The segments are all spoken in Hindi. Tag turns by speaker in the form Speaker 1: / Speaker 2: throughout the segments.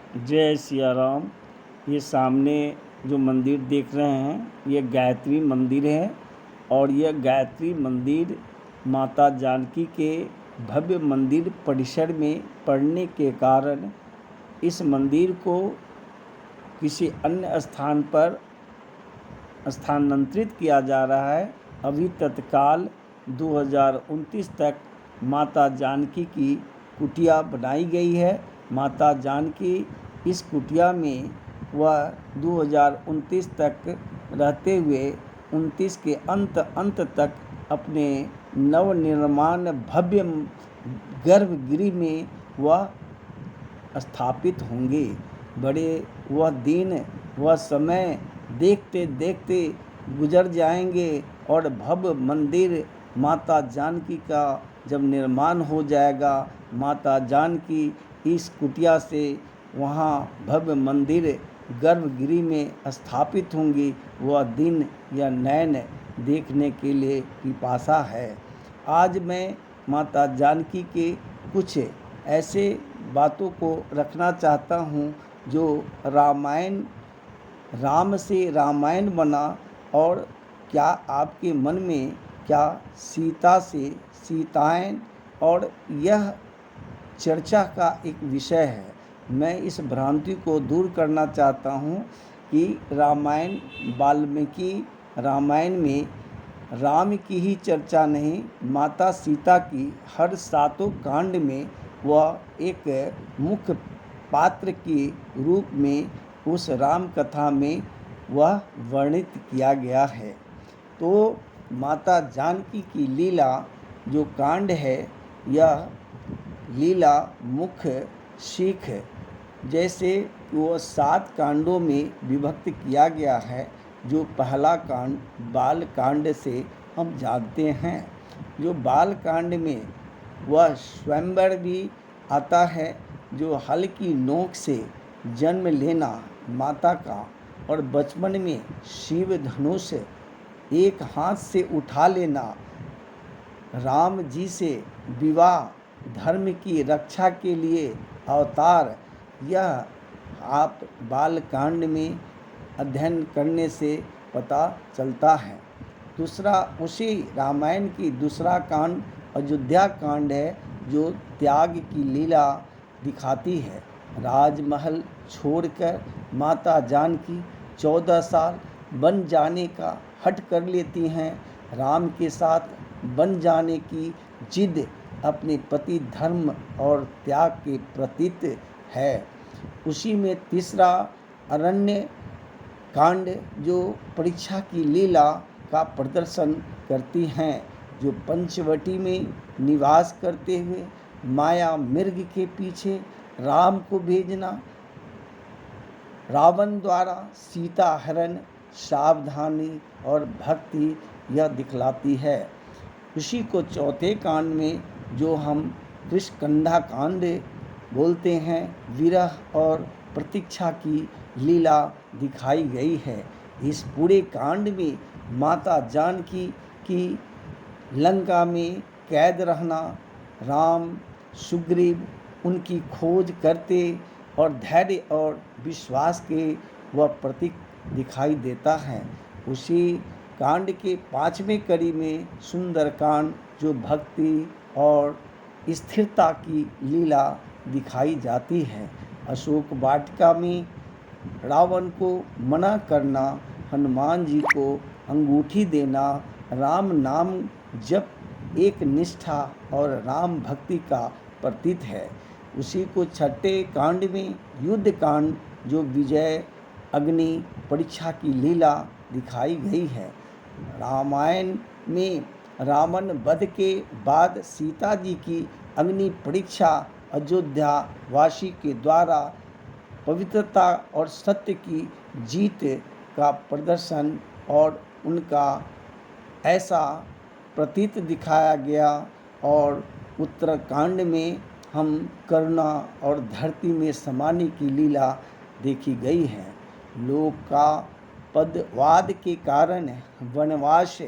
Speaker 1: जय सिया राम। ये सामने जो मंदिर देख रहे हैं ये गायत्री मंदिर है और यह गायत्री मंदिर माता जानकी के भव्य मंदिर परिसर में पड़ने के कारण इस मंदिर को किसी अन्य स्थान पर स्थानांतरित किया जा रहा है। अभी तत्काल 2029 तक माता जानकी की कुटिया बनाई गई है। माता जानकी इस कुटिया में वह 2029 तक रहते हुए 29 के अंत तक अपने नवनिर्माण भव्य गर्भगृह में वह स्थापित होंगे। बड़े वह दिन वह समय देखते देखते गुजर जाएंगे और भव्य मंदिर माता जानकी का जब निर्माण हो जाएगा, माता जानकी इस कुटिया से वहाँ भव्य मंदिर गर्भगृह में स्थापित होंगी। वह दिन या नैन देखने के लिए पिपासा है। आज मैं माता जानकी के कुछ ऐसे बातों को रखना चाहता हूँ जो राम से रामायण बना और क्या आपके मन में क्या सीता से सीतायन और यह चर्चा का एक विषय है। मैं इस भ्रांति को दूर करना चाहता हूँ कि वाल्मीकि रामायण में राम की ही चर्चा नहीं, माता सीता की हर 7 कांड में वह एक मुख्य पात्र के रूप में उस राम कथा में वह वर्णित किया गया है। तो माता जानकी की लीला जो कांड है, यह लीला मुख्य सीख है। जैसे वो 7 कांडों में विभक्त किया गया है। जो पहला कांड बाल कांड से हम जानते हैं। जो बाल कांड में वह स्वयंवर भी आता है, जो हल की नोक से जन्म लेना माता का और बचपन में शिव धनुष एक हाथ से उठा लेना, राम जी से विवाह, धर्म की रक्षा के लिए अवतार, यह आप बाल कांड में अध्ययन करने से पता चलता है। दूसरा उसी रामायण की दूसरा कांड अयोध्या कांड है, जो त्याग की लीला दिखाती है। राजमहल छोड़कर माता जानकी 14 साल बन जाने का हठ कर लेती हैं। राम के साथ बन जाने की जिद अपने पति धर्म और त्याग के प्रतीक है। उसी में तीसरा अरण्य कांड जो परीक्षा की लीला का प्रदर्शन करती हैं, जो पंचवटी में निवास करते हुए माया मृग के पीछे राम को भेजना, रावण द्वारा सीता हरण, सावधानी और भक्ति यह दिखलाती है। उसी को चौथे कांड में जो हम कृष्णकंधा कांड बोलते हैं, विरह और प्रतीक्षा की लीला दिखाई गई है। इस पूरे कांड में माता जानकी की लंका में कैद रहना, राम सुग्रीव उनकी खोज करते और धैर्य और विश्वास के वह प्रतीक दिखाई देता है। उसी कांड के 5वें कड़ी में सुंदरकांड जो भक्ति और स्थिरता की लीला दिखाई जाती है। अशोक वाटिका में रावण को मना करना, हनुमान जी को अंगूठी देना, राम नाम जप एक निष्ठा और राम भक्ति का प्रतीक है। उसी को 6ठे कांड में युद्ध कांड जो विजय अग्नि परीक्षा की लीला दिखाई गई है। रामायण में रावण वध के बाद सीता जी की अग्नि परीक्षा अयोध्या वासी के द्वारा पवित्रता और सत्य की जीत का प्रदर्शन और उनका ऐसा प्रतीत दिखाया गया। और उत्तरकांड में हम करुणा और धरती में समाने की लीला देखी गई है। लोक का पदवाद के कारण वनवास,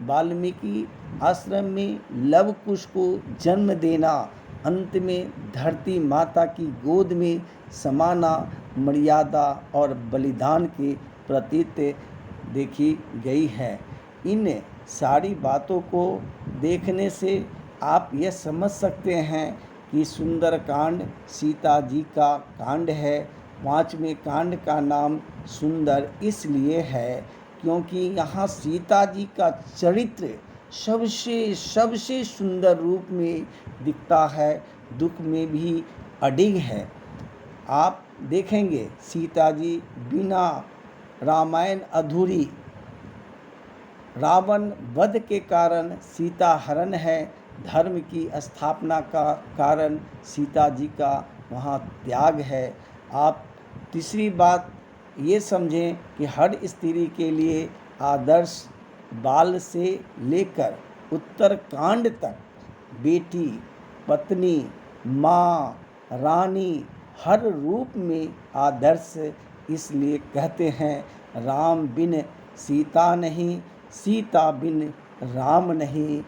Speaker 1: वाल्मीकि आश्रम में लव कुश को जन्म देना, अंत में धरती माता की गोद में समाना मर्यादा और बलिदान के प्रतीक देखी गई है। इन सारी बातों को देखने से आप यह समझ सकते हैं कि सुंदरकांड सीता जी का कांड है। 5वें कांड का नाम सुंदर इसलिए है क्योंकि यहाँ सीता जी का चरित्र सबसे सुंदर रूप में दिखता है, दुख में भी अडिग है। आप देखेंगे सीता जी बिना रामायण अधूरी, रावण वध के कारण सीता हरण है, धर्म की स्थापना का कारण सीता जी का वहाँ त्याग है। आप तीसरी बात ये समझें कि हर स्त्री के लिए आदर्श बाल से लेकर उत्तरकांड तक बेटी, पत्नी, माँ, रानी हर रूप में आदर्श। इसलिए कहते हैं राम बिन सीता नहीं, सीता बिन राम नहीं।